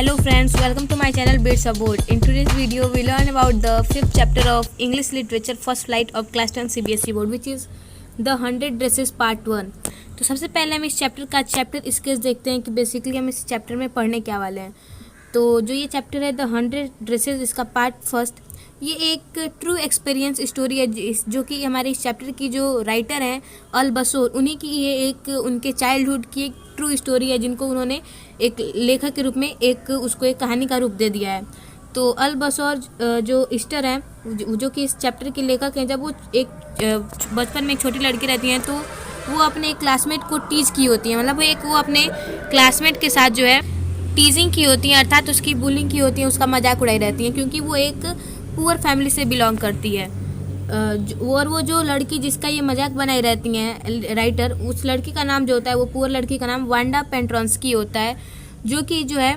Hello friends, welcome to my channel Bits Aboard. In today's video, we learn about the 5th chapter of English Literature First Flight of Class 10 CBSE Board, which is The 100 Dresses Part 1. तो सबसे पहले हम इस chapter का chapter sketch देखते हैं कि basically हम इस चैप्टर में पढ़ने क्या वाले हैं। तो जो ये चैप्टर है द 100 ड्रेसेस, इसका पार्ट फर्स्ट, ये एक ट्रू एक्सपीरियंस स्टोरी है जो कि हमारे इस चैप्टर की जो राइटर हैं अल बसोर, उन्हीं की ये एक उनके चाइल्डहुड की एक ट्रू स्टोरी है जिनको उन्होंने एक लेखक के रूप में उसको एक कहानी का रूप दे दिया है। तो अल बसोर जो ईस्टर हैं जो कि इस चैप्टर के लेखक हैं, जब वो एक बचपन में एक छोटी लड़की रहती हैं तो वो अपने क्लासमेट को टीज की होती है, मतलब वो अपने क्लासमेट के साथ जो है टीजिंग की होती है, अर्थात उसकी बुलिंग की होती है, उसका मजाक उड़ाई रहती है क्योंकि वो एक पुअर फैमिली से बिलोंग करती है। और वो जो लड़की जिसका ये मजाक बनाई रहती हैं राइटर, उस लड़की का नाम जो होता है, वो पुअर लड़की का नाम वांडा पेट्रोंस्की होता है, जो कि जो है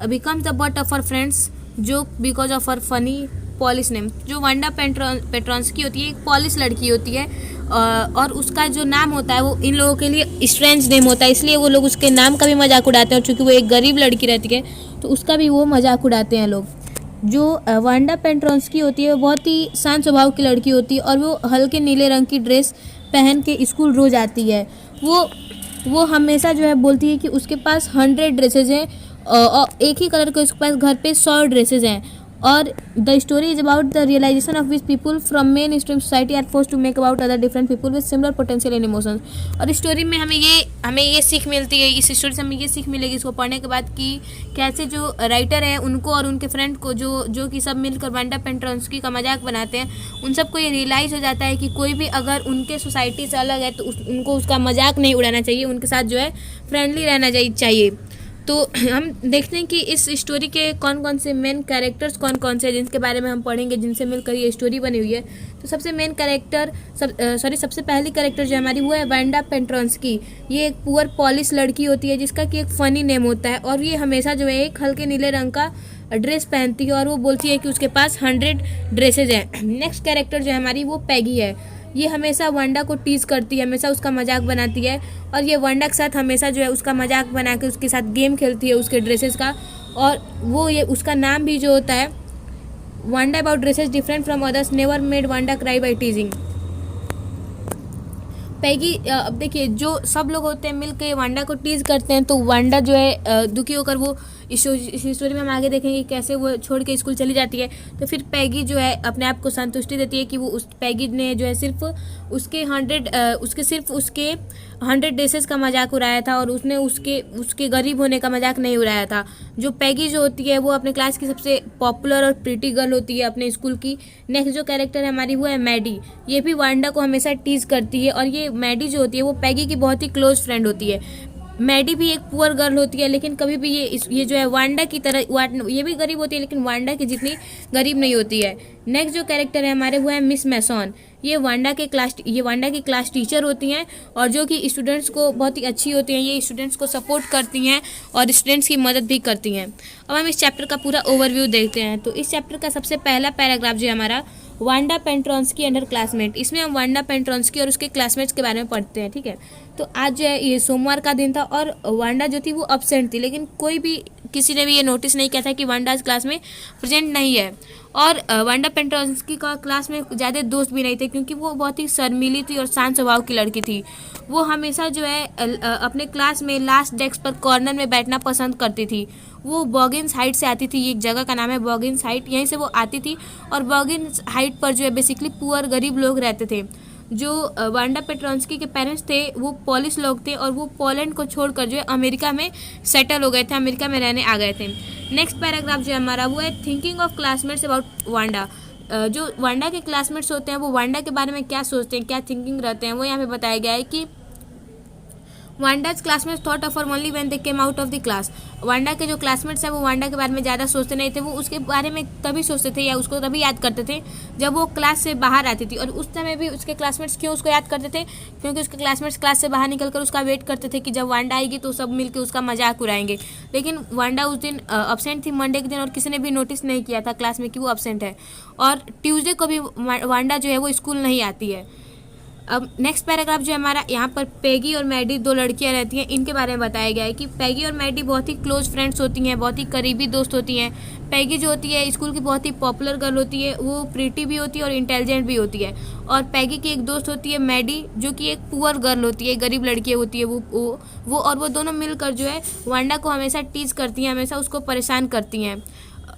becomes the butt of her friends जो because of her funny Polish name. जो वांडा पेट्रोंस्की होती है एक पॉलिश लड़की होती है और उसका जो नाम होता है वो इन लोगों के लिए स्ट्रेंज नेम होता है, इसलिए वो लोग उसके नाम का भी मजाक उड़ाते हैं। और चूँकि वो एक गरीब लड़की रहती है तो उसका भी वो मजाक उड़ाते हैं लोग। जो वांडा पेट्रोंस्की होती है वो बहुत ही शांत स्वभाव की लड़की होती है और वो हल्के नीले रंग की ड्रेस पहन के स्कूल रोज आती है। वो हमेशा जो है बोलती है कि उसके पास 100 ड्रेसेज हैं और एक ही कलर के उसके पास घर पे 100 ड्रेसेज हैं। और the story is about the realization of which people from main stream society are forced to make about other different people with similar potential and emotions. और इस स्टोरी में हमें ये सीख मिलती है, इस स्टोरी से हमें ये सीख मिलेगी इसको पढ़ने के बाद कि कैसे जो राइटर है उनको और उनके फ्रेंड को जो कि सब मिलकर वांडा पेट्रोंस्की का मजाक बनाते हैं, उन सबको ये रियलाइज़ हो जाता है कि कोई भी अगर उनके सोसाइटी से अलग है तो उनको उसका मजाक नहीं उड़ाना चाहिए, उनके साथ जो है फ्रेंडली रहना चाहिए। तो हम देखते हैं कि इस स्टोरी के कौन कौन से मेन कैरेक्टर्स कौन कौन से हैं जिनके बारे में हम पढ़ेंगे, जिनसे मिलकर ये स्टोरी बनी हुई है। तो सबसे मेन कैरेक्टर सबसे पहली कैरेक्टर जो हमारी वो है वांडा पेट्रोंस्की। ये एक पुअर पॉलिश लड़की होती है जिसका कि एक फ़नी नेम होता है और ये हमेशा जो है एक हल्के नीले रंग का ड्रेस पहनती है और वो बोलती है कि उसके पास 100 ड्रेसेज हैं। नेक्स्ट कैरेक्टर जो है हमारी वो पैगी है। ये हमेशा वांडा को टीज करती है, हमेशा उसका मजाक बनाती है और ये वांडा के साथ हमेशा जो है उसका मजाक बना के उसके साथ गेम खेलती है उसके ड्रेसेस का। और वो ये उसका नाम भी जो होता है Wanda about dresses different from others never made Wanda cry by teasing. Peggy, अब देखिए जो सब लोग होते हैं मिल के वांडा को टीज करते हैं तो वांडा जो है दुखी होकर वो इस स्टोरी में हम आगे देखेंगे कैसे वो छोड़ के स्कूल चली जाती है। तो फिर पैगी जो है अपने आप को संतुष्टि देती है कि वो उस पैगी ने जो है सिर्फ उसके 100 ड्रेसेस का मजाक उड़ाया था और उसने उसके गरीब होने का मजाक नहीं उड़ाया था। जो पैगी जो होती है वो अपने क्लास की सबसे पॉपुलर और प्रीटी गर्ल होती है अपने स्कूल की। नेक्स्ट जो कैरेक्टर है हमारी वो है मैडी। ये भी वांडा को हमेशा टीज करती है और ये मैडी जो होती है वो पैगी की बहुत ही क्लोज फ्रेंड होती है। मैडी भी एक पुअर गर्ल होती है लेकिन कभी भी ये जो है वांडा की तरह ये भी गरीब होती है लेकिन वांडा की जितनी गरीब नहीं होती है। नेक्स्ट जो कैरेक्टर है हमारे वो है मिस मैसॉन। ये वांडा की क्लास टीचर होती हैं और जो कि स्टूडेंट्स को बहुत ही अच्छी होती हैं। ये स्टूडेंट्स को सपोर्ट करती हैं और स्टूडेंट्स की मदद भी करती हैं। अब हम इस चैप्टर का पूरा ओवरव्यू देखते हैं। तो इस चैप्टर का सबसे पहला पैराग्राफ जो है हमारा वांडा पेट्रोंस्की अंडर क्लासमेट, इसमें हम वांडा पेट्रोंस्की और उसके क्लासमेट्स के बारे में पढ़ते हैं, ठीक है। तो आज जो है ये सोमवार का दिन था और वांडा जो थी वो अब्सेंट थी, लेकिन किसी ने भी ये नोटिस नहीं किया था कि वांडा इस क्लास में प्रेजेंट नहीं है। और वांडा पेट्रोंस्की का क्लास में ज़्यादा दोस्त भी नहीं थे क्योंकि वो बहुत ही शर्मीली थी और शांत स्वभाव की लड़की थी। वो हमेशा जो है अपने क्लास में लास्ट डेस्क पर कॉर्नर में बैठना पसंद करती थी। वो बॉगिन्स हाइट से आती थी, ये एक जगह का नाम है बॉगिन्स हाइट, यहीं से वो आती थी। और बॉगिन्स हाइट पर जो है बेसिकली पुअर गरीब लोग रहते थे। जो वांडा पेट्रोंस्की के पेरेंट्स थे वो पॉलिश लोग थे और वो पोलैंड को छोड़कर जो है अमेरिका में सेटल हो गए थे, अमेरिका में रहने आ गए थे। नेक्स्ट पैराग्राफ जो है हमारा वो है thinking of classmates about Wanda. जो वांडा के क्लासमेट्स होते हैं वो वांडा के बारे में क्या सोचते हैं, क्या थिंकिंग रहते हैं, वो यहाँ पे बताया गया है कि Wanda's classmates thought of her only when they came out of the class. Wanda के जो क्लासमेट्स हैं वो वांडा के बारे में ज़्यादा सोचते नहीं थे, वो उसके बारे में तभी सोचते थे या उसको तभी याद करते थे जब वो क्लास से बाहर आती थी। और उस समय भी उसके क्लासमेट्स क्यों उसको याद करते थे, क्योंकि उसके क्लासमेट्स क्लास से बाहर निकलकर उसका वेट करते थे कि जब वांडा आएगी तो सब मिलकर उसका मजाक उड़ाएंगे। लेकिन वांडा उस दिन अब्सेंट थी मंडे के दिन और किसी ने भी नोटिस नहीं किया था क्लास में कि वो अब्सेंट है। और ट्यूसडे को भी वांडा जो है वो स्कूल नहीं आती है। अब नेक्स्ट पैराग्राफ जो है हमारा, यहाँ पर पैगी और मैडी 2 लड़कियां रहती हैं, इनके बारे में बताया गया है कि पैगी और मैडी बहुत ही क्लोज फ्रेंड्स होती हैं, बहुत ही करीबी दोस्त होती हैं। पैगी जो होती है स्कूल की बहुत ही पॉपुलर गर्ल होती है, वो प्रीटी भी होती है और इंटेलिजेंट भी होती है। और पैगी की एक दोस्त होती है मैडी, जो कि एक पुअर गर्ल होती है, गरीब लड़की होती है। वो दोनों मिलकर जो है वांडा को हमेशा टीज करती हैं, हमेशा उसको परेशान करती हैं।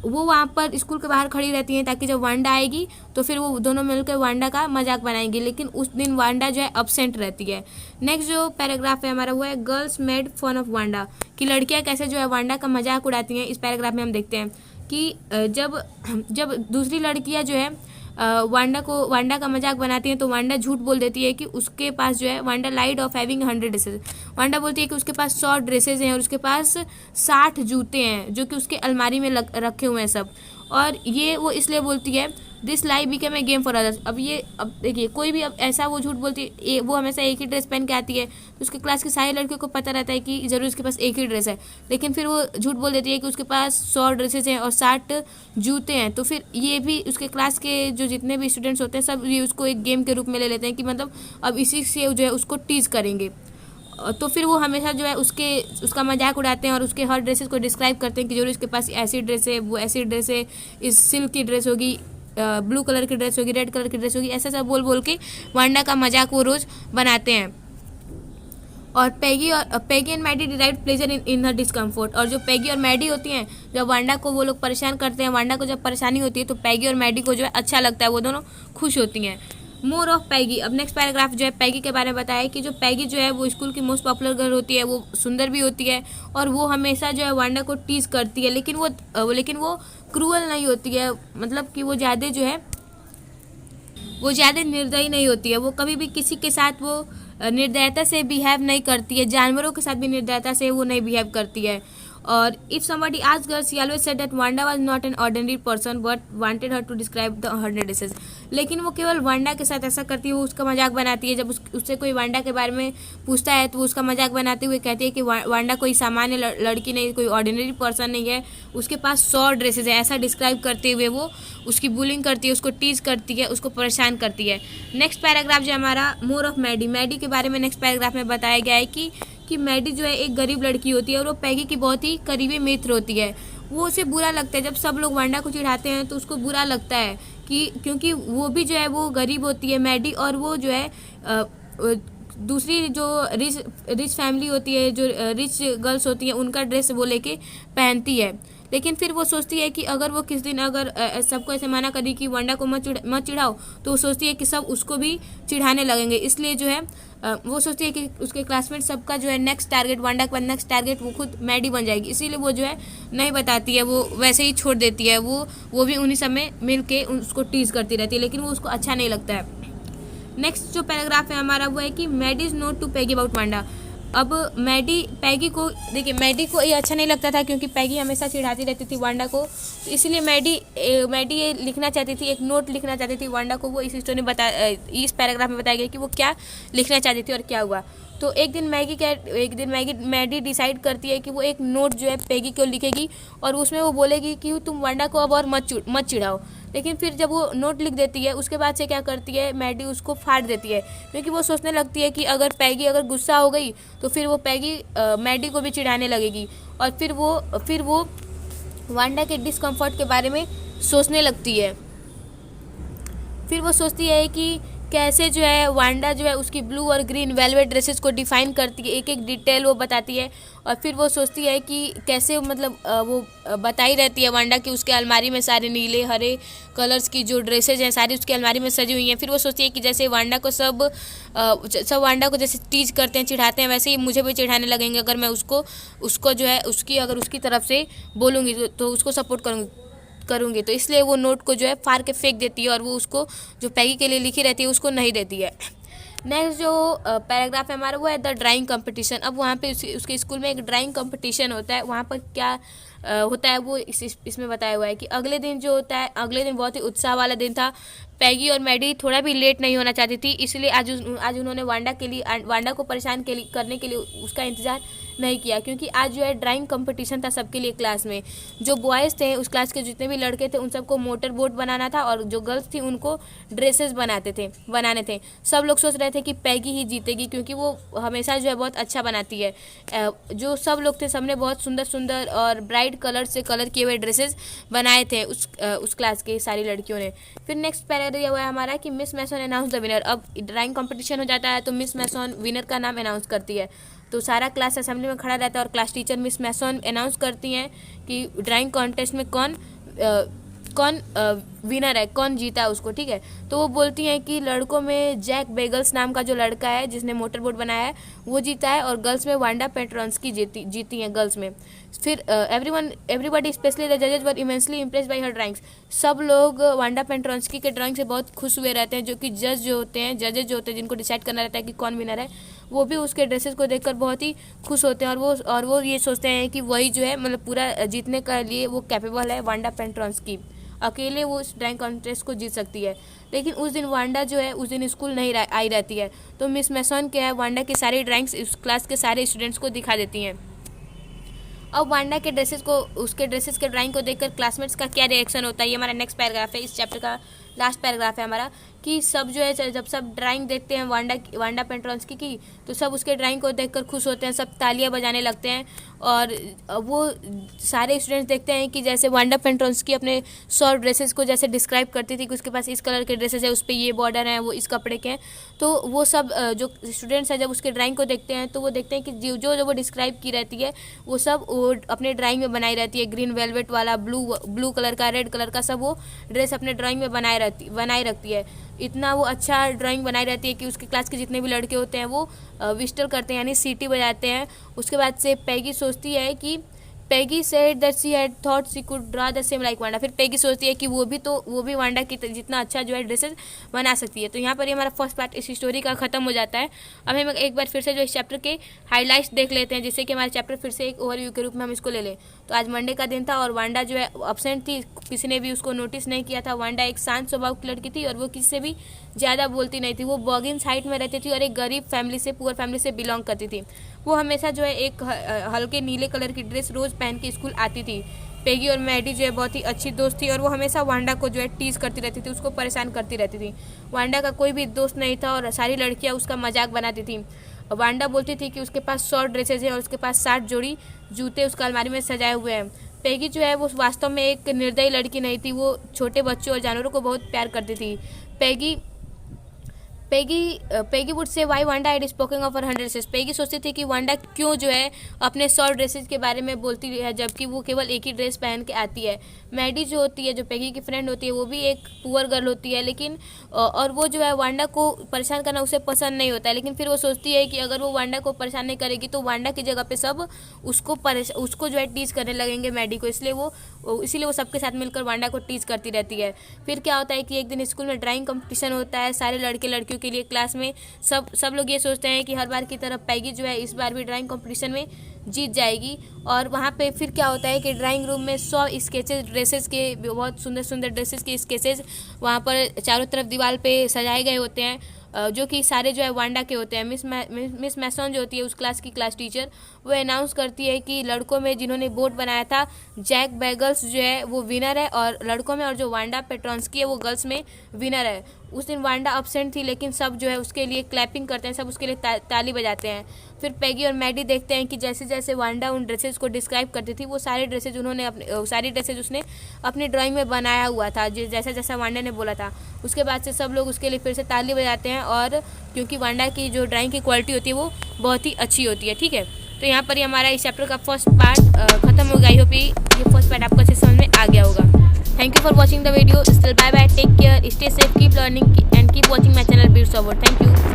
वो वहाँ पर स्कूल के बाहर खड़ी रहती हैं ताकि जब वांडा आएगी तो फिर वो दोनों मिलकर वांडा का मजाक बनाएंगी, लेकिन उस दिन वांडा जो है अब्सेंट रहती है। नेक्स्ट जो पैराग्राफ है हमारा वो है girls made fun of Wanda, कि लड़कियाँ कैसे जो है वांडा का मजाक उड़ाती हैं। इस पैराग्राफ में हम देखते हैं कि जब दूसरी लड़कियाँ जो है वांडा का मजाक बनाती हैं तो वांडा झूठ बोल देती है कि उसके पास जो है, Wanda lied of having 100 dresses, Wanda बोलती है कि उसके पास 100 ड्रेसेस हैं और उसके पास 60 जूते हैं जो कि उसके अलमारी में रखे हुए हैं सब। और ये वो इसलिए बोलती है this lie became a game for others. अब देखिए कोई भी अब ऐसा वो झूठ बोलती है, वो हमेशा एक ही ड्रेस पहन के आती है तो उसके क्लास की सारी लड़कियों को पता रहता है कि जरूर उसके पास एक ही ड्रेस है, लेकिन फिर वो झूठ बोल देती है कि उसके पास 100 ड्रेसेस हैं और 60 जूते हैं। तो फिर ये भी उसके क्लास के जो जितने भी स्टूडेंट्स होते हैं सब ये उसको एक गेम के रूप में ले लेते हैं कि मतलब अब इसी से जो है उसको टीज करेंगे। तो फिर वो हमेशा जो है उसका मजाक उड़ाते हैं और उसके हर ड्रेसेस को डिस्क्राइब करते हैं कि जरूर इसके पास ऐसी ड्रेस है, वो ऐसी ड्रेस है, इस सिल्क की ड्रेस होगी, ब्लू कलर की ड्रेस होगी, रेड कलर की ड्रेस होगी, ऐसा सब बोल बोल के वांडा का मजाक वो रोज बनाते हैं। और Peggy and Maddie derive pleasure in her discomfort, और जो पैगी और मैडी होती हैं जब वांडा को वो लोग परेशान करते हैं, वांडा को जब परेशानी होती है तो पैगी और मैडी को जो है अच्छा लगता है, वो दोनों खुश होती हैं। मोर ऑफ पैगी, अब नेक्स्ट पैराग्राफ जो है पैगी के बारे में बताया है कि जो पैगी जो है वो स्कूल की मोस्ट पॉपुलर गर्ल होती है, वो सुंदर भी होती है और वो हमेशा जो है वांडा को टीज करती है, लेकिन वो क्रूअल नहीं होती है, मतलब कि वो ज़्यादा जो है वो ज़्यादा निर्दयी नहीं होती है, वो कभी भी किसी के साथ वो निर्दयता से बिहेव नहीं करती है, जानवरों के साथ भी निर्दयता से वो नहीं बिहेव करती है। और if somebody asked her, she always said that Wanda was not an ordinary person but wanted her to describe the 100 dishes। लेकिन वो केवल वांडा के साथ ऐसा करती है, वो उसका मजाक बनाती है। जब उससे कोई वांडा के बारे में पूछता है तो वो उसका मजाक बनाते हुए कहती है कि वांडा कोई सामान्य लड़की नहीं, कोई ऑर्डिनरी पर्सन नहीं है, उसके पास 100 ड्रेसेस है, ऐसा डिस्क्राइब करते हुए वो उसकी बुलिंग करती है, उसको टीज करती है, उसको परेशान करती है। नेक्स्ट पैराग्राफ जो हमारा मोर ऑफ मैडी के बारे में नेक्स्ट पैराग्राफ में बताया गया है कि मैडी जो है एक गरीब लड़की होती है और वो पैगी की बहुत ही करीबी मित्र होती है। वो उसे बुरा लगता है जब सब लोग वांडा को चिढ़ाते हैं तो उसको बुरा लगता है कि क्योंकि वो भी जो है वो गरीब होती है मैडी, और वो जो है दूसरी जो रिच फैमिली होती है, जो रिच गर्ल्स होती हैं, उनका ड्रेस वो लेके पहनती है। लेकिन फिर वो सोचती है कि अगर वो किस दिन अगर सबको ऐसे मना करी कि वांडा को मत चिढ़ाओ, तो वो सोचती है कि सब उसको भी चिढ़ाने लगेंगे, इसलिए जो है वो सोचती है कि उसके क्लासमेट सबका जो है नेक्स्ट टारगेट, वांडा का नेक्स्ट टारगेट वो खुद मैडी बन जाएगी, इसीलिए वो जो है नहीं बताती है, वो वैसे ही छोड़ देती है। वो भी उन्हीं सब में मिल के उसको टीज करती रहती है, लेकिन वो उसको अच्छा नहीं लगता है। नेक्स्ट जो पैराग्राफ है हमारा वो है कि Maddie is note to Peggy about Wanda. अब पैगी को देखिए, मैडी को ये अच्छा नहीं लगता था क्योंकि पैगी हमेशा चिढ़ाती रहती थी वांडा को, तो इसलिए मैडी ये लिखना चाहती थी, एक नोट लिखना चाहती थी वांडा को। वो इस स्टोरी में इस पैराग्राफ में बताया गया कि वो क्या लिखना चाहती थी और क्या हुआ। तो एक दिन मैडी डिसाइड करती है कि वो एक नोट जो है पैगी को लिखेगी और उसमें वो बोलेगी कि तुम वांडा को अब और मत चिढ़ाओ। लेकिन फिर जब वो नोट लिख देती है उसके बाद से क्या करती है, मैडी उसको फाड़ देती है, क्योंकि वो सोचने लगती है कि अगर पैगी अगर गुस्सा हो गई तो फिर वो पैगी मैडी को भी चिढ़ाने लगेगी, और फिर वो वांडा के डिस्कम्फर्ट के बारे में सोचने लगती है। फिर वो सोचती है कि कैसे जो है वांडा जो है उसकी ब्लू और ग्रीन वेलवेट ड्रेसेस को डिफाइन करती है, एक एक डिटेल वो बताती है। और फिर वो सोचती है कि कैसे मतलब वो बताई रहती है वांडा कि उसके अलमारी में सारे नीले हरे कलर्स की जो ड्रेसेज हैं सारी उसकी अलमारी में सजी हुई हैं। फिर वो सोचती है कि जैसे वांडा को सब वांडा को जैसे टीज करते हैं, चिढ़ाते हैं, वैसे ही मुझे भी चिढ़ाने लगेंगे अगर मैं उसको जो है उसकी तरफ से बोलूँगी तो उसको सपोर्ट करूँगी। तो इसलिए वो नोट को जो है फाड़ के फेंक देती है और वो उसको जो पैगी के लिए लिखी रहती है उसको नहीं देती है। नेक्स्ट जो पैराग्राफ है हमारा वो है द ड्राइंग कंपटीशन। अब वहाँ पे उसके स्कूल में एक ड्राइंग कंपटीशन होता है। वहाँ पर क्या होता है वो इसमें बताया हुआ है कि अगले दिन बहुत ही उत्साह वाला दिन था। पैगी और मैडी थोड़ा भी लेट नहीं होना चाहती थी, इसलिए आज उन्होंने वांडा को परेशान करने के लिए उसका इंतज़ार नहीं किया, क्योंकि आज जो है ड्राइंग कंपटीशन था सबके लिए क्लास में। जो बॉयज़ थे उस क्लास के जितने भी लड़के थे उन सबको मोटर बोट बनाना था, और जो गर्ल्स थी उनको ड्रेसेस बनाने थे। सब लोग सोच रहे थे कि पैगी ही जीतेगी, क्योंकि वो हमेशा जो है बहुत अच्छा बनाती है। जो सब लोग थे सबने बहुत सुंदर सुंदर और ब्राइट कलर से कलर किए हुए ड्रेसेस बनाए थे उस क्लास के सारी लड़कियों ने। फिर नेक्स्ट पैरा यह हुआ है हमारा कि Miss Mason announce the winner. अब ड्राइंग कंपटीशन हो जाता है तो मिस मैसन विनर का नाम अनाउंस करती है, तो सारा क्लास असेंबली में खड़ा रहता है और class teacher Miss Mason announce करती हैं कि ड्राइंग कॉन्टेस्ट में कौन विनर है, कौन जीता उसको, ठीक है। तो वो बोलती हैं कि लड़कों में जैक बेगल्स नाम का जो लड़का है जिसने मोटर बोट बनाया है वो जीता है, और गर्ल्स में वांडा पेट्रोंस्की जीती हैं गर्ल्स में। फिर एवरीबडी स्पेशली द जजेज were immensely impressed by her drawings. सब लोग वांडा पेट्रोंस्की के ड्राइंग से बहुत खुश हुए रहते हैं, जो कि जजेज जो होते हैं जिनको डिसाइड करना रहता है कि कौन विनर है, वो भी उसके ड्रेसेस को देखकर बहुत ही खुश होते हैं, और वो ये सोचते हैं कि वही जो है मतलब पूरा जीतने के लिए वो कैपेबल है, वांडा पेट्रोंस्की अकेले वो उस ड्राइंग कॉन्टेस्ट को जीत सकती है। लेकिन उस दिन वांडा जो है उस दिन स्कूल नहीं आई रहती है, तो मिस मैसन क्या है वांडा की सारी ड्राइंग्स उस क्लास के सारे स्टूडेंट्स को दिखा देती हैं। अब वांडा के उसके ड्रेसेस के ड्राइंग को देखकर क्लासमेट्स का क्या रिएक्शन होता है, ये हमारा नेक्स्ट पैराग्राफ है, इस चैप्टर का लास्ट पैराग्राफ है हमारा। कि सब जो है जब सब ड्राइंग देखते हैं वांडा पेट्रोंस्की की, तो सब उसके ड्राइंग को देखकर खुश होते हैं, सब तालियां बजाने लगते हैं। और वो सारे स्टूडेंट्स देखते हैं कि जैसे वांडा पेट्रोंस्की अपने शॉर्ट ड्रेसेस को जैसे डिस्क्राइब करती थी कि उसके पास इस कलर के ड्रेसेस है, उस पर ये बॉर्डर है, वो इस कपड़े के हैं। तो वो सब जो स्टूडेंट्स हैं जब उसके ड्राइंग को देखते हैं तो वो देखते हैं कि जो वो डिस्क्राइब की रहती है वो सब वो अपने ड्राइंग में बनाई रहती है। ग्रीन वेलवेट वाला, ब्लू कलर का, रेड कलर का, सब वो ड्रेस अपने ड्राइंग में बनाए रखती है। इतना वो अच्छा ड्राइंग बनाई रहती है कि उसके क्लास के जितने भी लड़के होते हैं वो विस्टल करते हैं, यानी सीटी बजाते हैं। उसके बाद से पैगी सोचती है कि Peggy said that she had thought she could draw the same like Wanda. फिर पैगी सोचती है कि वो भी वांडा की जितना अच्छा जो है ड्रेसेस बना सकती है। तो यहाँ पर ये हमारा फर्स्ट पार्ट इस स्टोरी का खत्म हो जाता है। अब हम एक बार फिर से जो इस चैप्टर के हाईलाइट्स देख लेते हैं, जिससे कि हमारा चैप्टर फिर से एक ओवरव्यू के रूप में हम इसको ले लें। तो आज मंडे का दिन था और वांडा जो है अब्सेंट थी, किसी ने भी उसको नोटिस नहीं किया था। वांडा एक शांत स्वभाव की लड़की थी और वो किसी से भी ज़्यादा बोलती नहीं थी। वो बॉगिंस हाइट में रहती थी और एक गरीब फैमिली से, पुअर फैमिली से बिलोंग करती थी। वो हमेशा जो है एक हल्के नीले कलर की ड्रेस रोज़ पहन के स्कूल आती थी। पैगी और मैडी जो है बहुत ही अच्छी दोस्त थी और वो हमेशा वांडा को जो है टीज करती रहती थी, उसको परेशान करती रहती थी। वांडा का कोई भी दोस्त नहीं था और सारी लड़कियां उसका मजाक बनाती थी। वांडा बोलती थी कि उसके पास शॉर्ट ड्रेसेस है और उसके पास 60 जोड़ी जूते उसका अलमारी में सजाए हुए हैं। पैगी जो है वो वास्तव में एक निर्दयी लड़की नहीं थी, वो छोटे बच्चों और जानवरों को बहुत प्यार करती थी। Peggy would say why Wanda had spoken of her 100 dresses. Peggy सोचती थी कि वांडा क्यों जो है अपने 100 ड्रेसेस के बारे में बोलती है, जबकि वो केवल एक ही ड्रेस पहन के आती है। मैडी जो होती है, जो पैगी की फ्रेंड होती है, वो भी एक पुअर गर्ल होती है, लेकिन और वो जो है वांडा को परेशान करना उसे पसंद नहीं होता है। लेकिन फिर वो सोचती है कि अगर वो वांडा को परेशान नहीं करेगी तो वांडा की जगह पे सब उसको जो है टीज करने लगेंगे मैडी को, इसीलिए वो सबके साथ मिलकर वांडा को टीज करती रहती है। फिर क्या होता है कि एक दिन स्कूल में ड्राइंग कंपटीशन होता है सारे लड़के लड़कियों के लिए। क्लास में सब लोग ये सोचते हैं कि हर बार की तरह पैगी जो है इस बार भी ड्राइंग कंपटीशन में जीत जाएगी। और वहाँ पे फिर क्या होता है कि ड्राइंग रूम में 100 स्केचेस ड्रेसेस के, बहुत सुंदर सुंदर ड्रेसेस के स्केचेस वहाँ पर चारों तरफ दीवार पे सजाए गए होते हैं, जो कि सारे जो है वांडा के होते हैं। मिस मैसन जो होती है उस क्लास की क्लास टीचर, वो अनाउंस करती है कि लड़कों में जिन्होंने बोर्ड बनाया था जैक बेगल्स जो है वो विनर है, और लड़कों में और जो वांडा पेट्रोंस्की है वो गर्ल्स में विनर है। उस दिन वांडा अपसेंट थी, लेकिन सब जो है उसके लिए क्लैपिंग करते हैं, सब उसके लिए ताली बजाते हैं। फिर पैगी और मैडी देखते हैं कि जैसे जैसे वांडा उन ड्रेसेस को डिस्क्राइब करती थी वो सारी ड्रेसेज उसने अपनी ड्राइंग में बनाया हुआ था, जैसा जैसा वांडा ने बोला था। उसके बाद से सब लोग उसके लिए फिर से ताली बजाते हैं, और क्योंकि वांडा की जो ड्राइंग की क्वालिटी होती है वो बहुत ही अच्छी होती है। ठीक है, तो यहाँ पर ही हमारा इस चैप्टर का फर्स्ट पार्ट खत्म हो गया। आई होप ये फर्स्ट पार्ट आपको अच्छे समझ में आ गया होगा। Thank you for watching the video. Still bye bye. Take care. Stay safe. Keep learning and keep watching my channel Beards of World. Thank you.